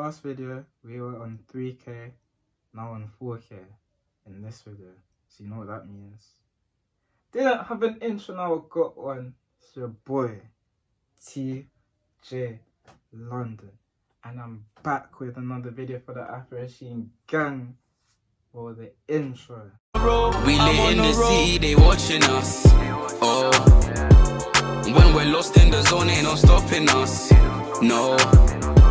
last video, we were on 3K, now on 4K in this video. So you know what that means. Didn't have an intro, now I got one. It's your boy, TJ London. And I'm back with another video for the Afro Sheen gang. For the intro. We lit in the city, they watching us. Oh, when we're lost in the zone, ain't no stopping us. No,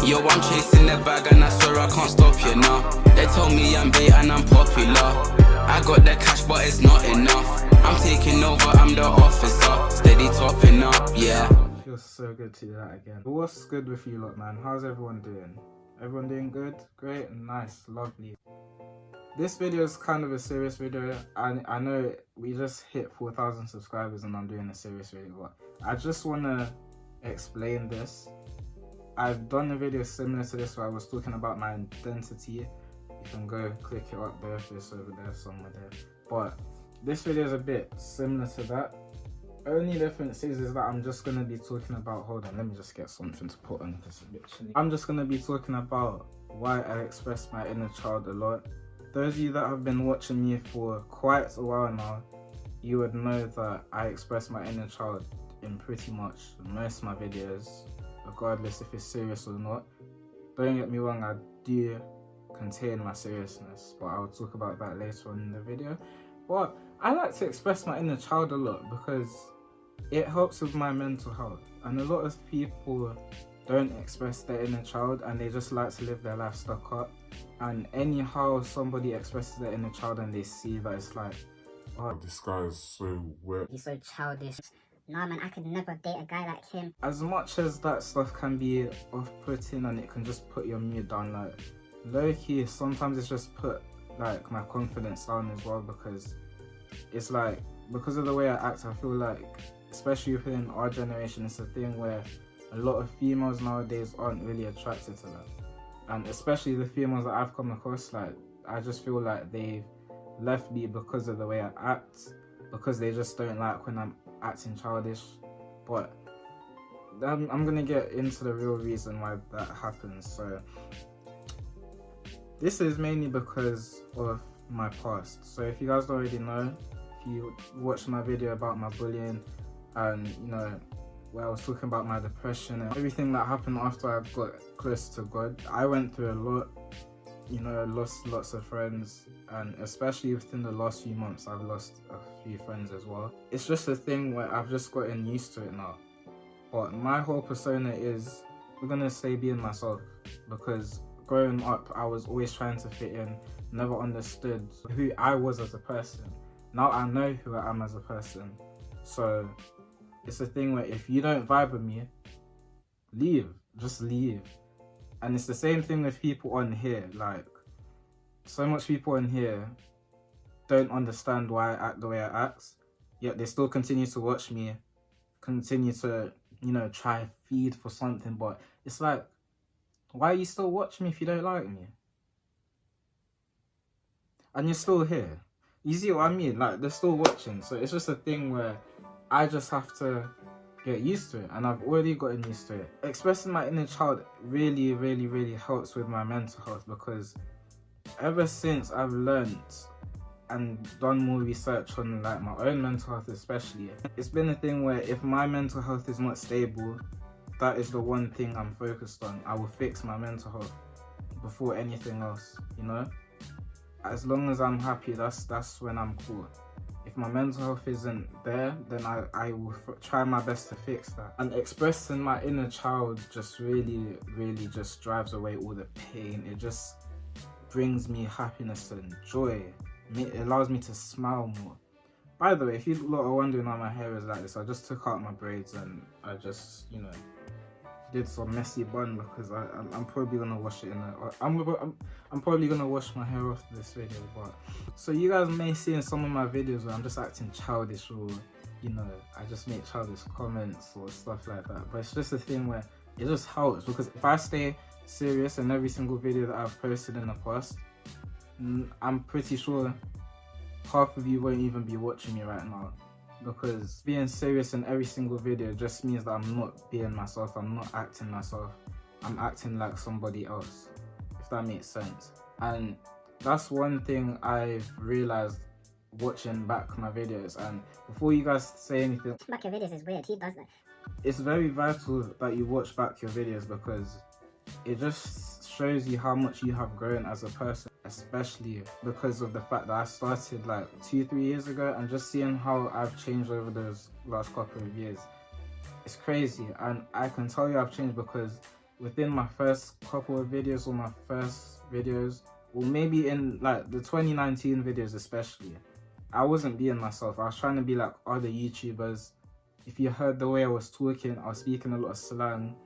yo, I'm chasing the bag and I swear I can't stop you now. They told me I'm bait and I'm popular. I got the cash but it's not enough. I'm taking over, I'm the officer. Steady topping up, yeah. Feels so good to do that again. But what's good with you lot, man? How's everyone doing? Everyone doing good? Great? Nice, lovely. This video is kind of a serious video. I know we just hit 4,000 subscribers and I'm doing a serious video, but I just want to explain this. I've done a video similar to this where I was talking about my identity. You can go click it up there if it's over there somewhere there. But this video is a bit similar to that. Only difference is that I'm just going to be talking about, hold on, let me just get something to put on because it's a bit chilly. I'm just going to be talking about why I express my inner child a lot. Those of you that have been watching me for quite a while now, you would know that I express my inner child in pretty much most of my videos, regardless if it's serious or not. Don't get me wrong, I do contain my seriousness, but I'll talk about that later on in the video. But I like to express my inner child a lot because it helps with my mental health, and a lot of people don't express their inner child and they just like to live their life stuck up. And anyhow somebody expresses their inner child and they see that, it's like, oh, this guy is so weird. He's so childish. Nah man, I could never date a guy like him. As much as that stuff can be off-putting and it can just put your mood down, like low-key, sometimes it's just put like my confidence down as well, because it's like, because of the way I act, I feel like, especially within our generation, it's a thing where a lot of females nowadays aren't really attracted to that. And especially the females that I've come across, like, I just feel like they've left me because of the way I act, because they just don't like when I'm acting childish. But I'm gonna get into the real reason why that happens. So this is mainly because of my past. So if you guys don't already know, if you watched my video about my bullying and, you know, where I was talking about my depression and everything that happened after I got close to God, I went through a lot, you know, lost lots of friends, and especially within the last few months I've lost a few friends as well. It's just a thing where I've just gotten used to it now. But my whole persona is, we're gonna say, being myself, because growing up I was always trying to fit in, never understood who I was as a person. Now I know who I am as a person. So it's a thing where if you don't vibe with me, leave, just leave. And it's the same thing with people on here. Like, so much people on here don't understand why I act the way I act, yet they still continue to watch me, continue to, you know, try feed for something. But it's like, why you still watch me if you don't like me? And you're still here. You see what I mean? Like, they're still watching. So it's just a thing where I just have to get used to it, and I've already gotten used to it. Expressing my inner child really, really, really helps with my mental health, because ever since I've learned and done more research on like my own mental health especially, it's been a thing where if my mental health is not stable, that is the one thing I'm focused on. I will fix my mental health before anything else, you know? As long as I'm happy, that's when I'm cool. If my mental health isn't there, then I will try my best to fix that. And expressing my inner child just really, really just drives away all the pain. It just brings me happiness and joy. It allows me to smile more. By the way, if you lot are wondering why my hair is like this, I just took out my braids and I just, you know, did some messy bun, because I'm probably gonna wash it in I'm probably gonna wash my hair off this video. But so you guys may see in some of my videos where I'm just acting childish, or, you know, I just make childish comments or stuff like that. But it's just a thing where it just helps, because if I stay serious in every single video that I've posted in the past, I'm pretty sure half of you won't even be watching me right now. Because being serious in every single video just means that I'm not being myself, I'm not acting myself, I'm acting like somebody else. if that makes sense. And that's one thing I've realized watching back my videos. And before you guys say anything, Back your videos is weird. Who does that? it's very vital that you watch back your videos, because it just shows you how much you have grown as a person, especially because of the fact that I started like 2-3 years ago, and just seeing how I've changed over those last couple of years. It's crazy, and I can tell you I've changed because within my first couple of videos, or my first videos, or maybe in like the 2019 videos especially, I wasn't being myself. I was trying to be like other YouTubers. If you heard the way I was talking, I was speaking a lot of slang.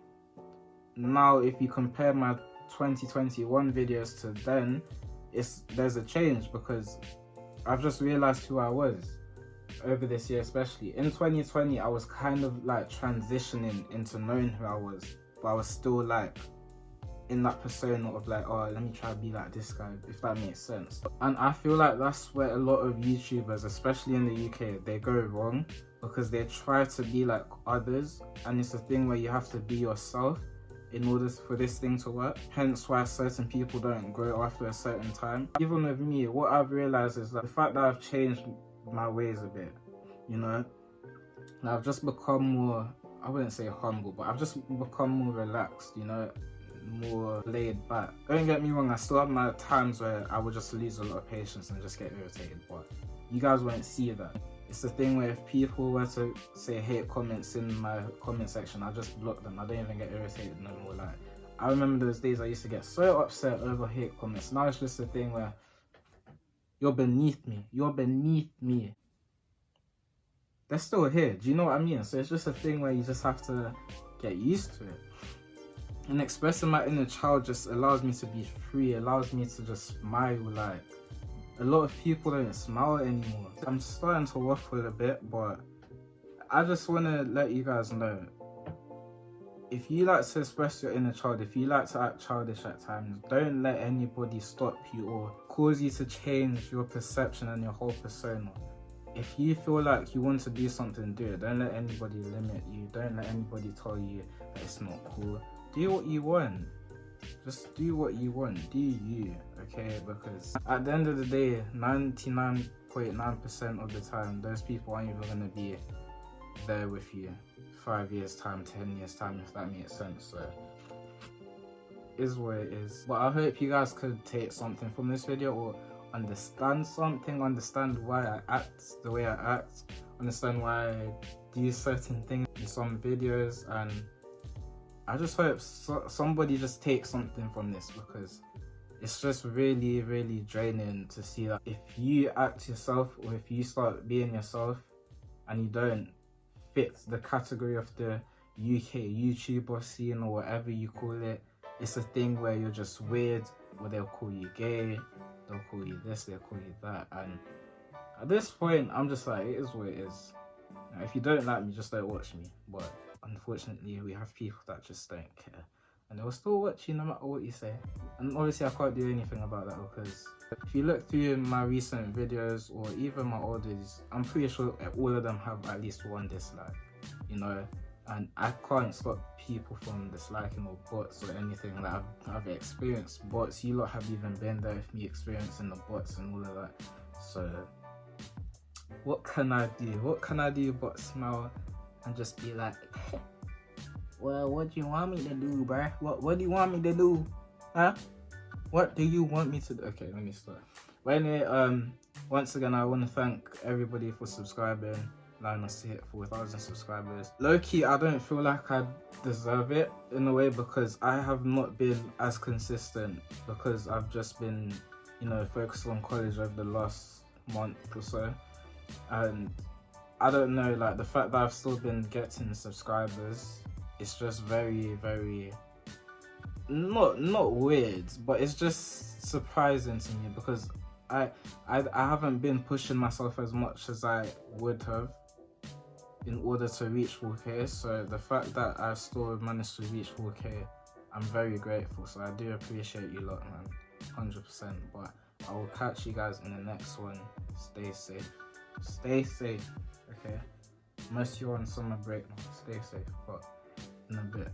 Now, if you compare my 2021 videos to then, there's a change, because I've just realized who I was over this year. Especially in 2020, I was kind of like transitioning into knowing who I was, but I was still like in that persona of like, oh, let me try to be like this guy, if that makes sense. And I feel like that's where a lot of YouTubers, especially in the UK, they go wrong, because they try to be like others, and it's a thing where you have to be yourself in order for this thing to work. Hence why certain people don't grow after a certain time. Even with me, what I've realized is that the fact that I've changed my ways a bit, you know, and I've just become more, I wouldn't say humble, but I've just become more relaxed, you know, more laid back. Don't get me wrong, I still have my times where I would just lose a lot of patience and just get irritated, but you guys won't see that. It's the thing where if people were to say hate comments in my comment section, I just block them. I don't even get irritated no more. Like, I remember those days I used to get so upset over hate comments. Now it's just a thing where you're beneath me. You're beneath me. They're still here. Do you know what I mean? So it's just a thing where you just have to get used to it. And expressing my inner child just allows me to be free, allows me to just smile. Like, a lot of people don't smile anymore. I'm starting to waffle a bit, but I just want to let you guys know, if you like to express your inner child, if you like to act childish at times, don't let anybody stop you or cause you to change your perception and your whole persona. If you feel like you want to do something, do it. Don't let anybody limit you. Don't let anybody tell you that it's not cool. Do what you want. Just do what you want. Do you, okay? Because at the end of the day, 99.9% of the time, those people aren't even going to be there with you 5 years time, 10 years time, if that makes sense. So is what it is. But I hope you guys could take something from this video, or understand something, understand why I act the way I act, understand why I do certain things in some videos, and I just hope somebody just takes something from this, because it's just really, really draining to see that if you act yourself, or if you start being yourself and you don't fit the category of the UK YouTuber scene or whatever you call it, it's a thing where you're just weird, or they'll call you gay, they'll call you this, they'll call you that. And at this point, I'm just like, it is what it is. Now, if you don't like me, just don't watch me. But unfortunately, we have people that just don't care, and they'll still watch you no matter what you say. And obviously I can't do anything about that, because if you look through my recent videos or even my old videos, I'm pretty sure all of them have at least one dislike, you know. And I can't stop people from disliking, or bots or anything. Like, I've experienced bots. You lot have even been there with me experiencing the bots and all of that. So what can I do? What can I do but smile and just be like, well, what do you want me to do, bruh? What do you want me to do? Huh? What do you want me to do? Okay, let me start. But anyway, once again, I want to thank everybody for subscribing, allowing us to hit 4,000 subscribers. Low-key, I don't feel like I deserve it in a way, because I have not been as consistent, because I've just been, you know, focused on college over the last month or so. And I don't know, like, the fact that I've still been getting subscribers, it's just very, very, not weird, but it's just surprising to me, because I haven't been pushing myself as much as I would have in order to reach 4K. So the fact that I've still managed to reach 4K, I'm very grateful. So I do appreciate you lot, man, 100%. But I will catch you guys in the next one. Stay safe. Stay safe, okay? Unless you're on summer break now, stay safe. But in a bit.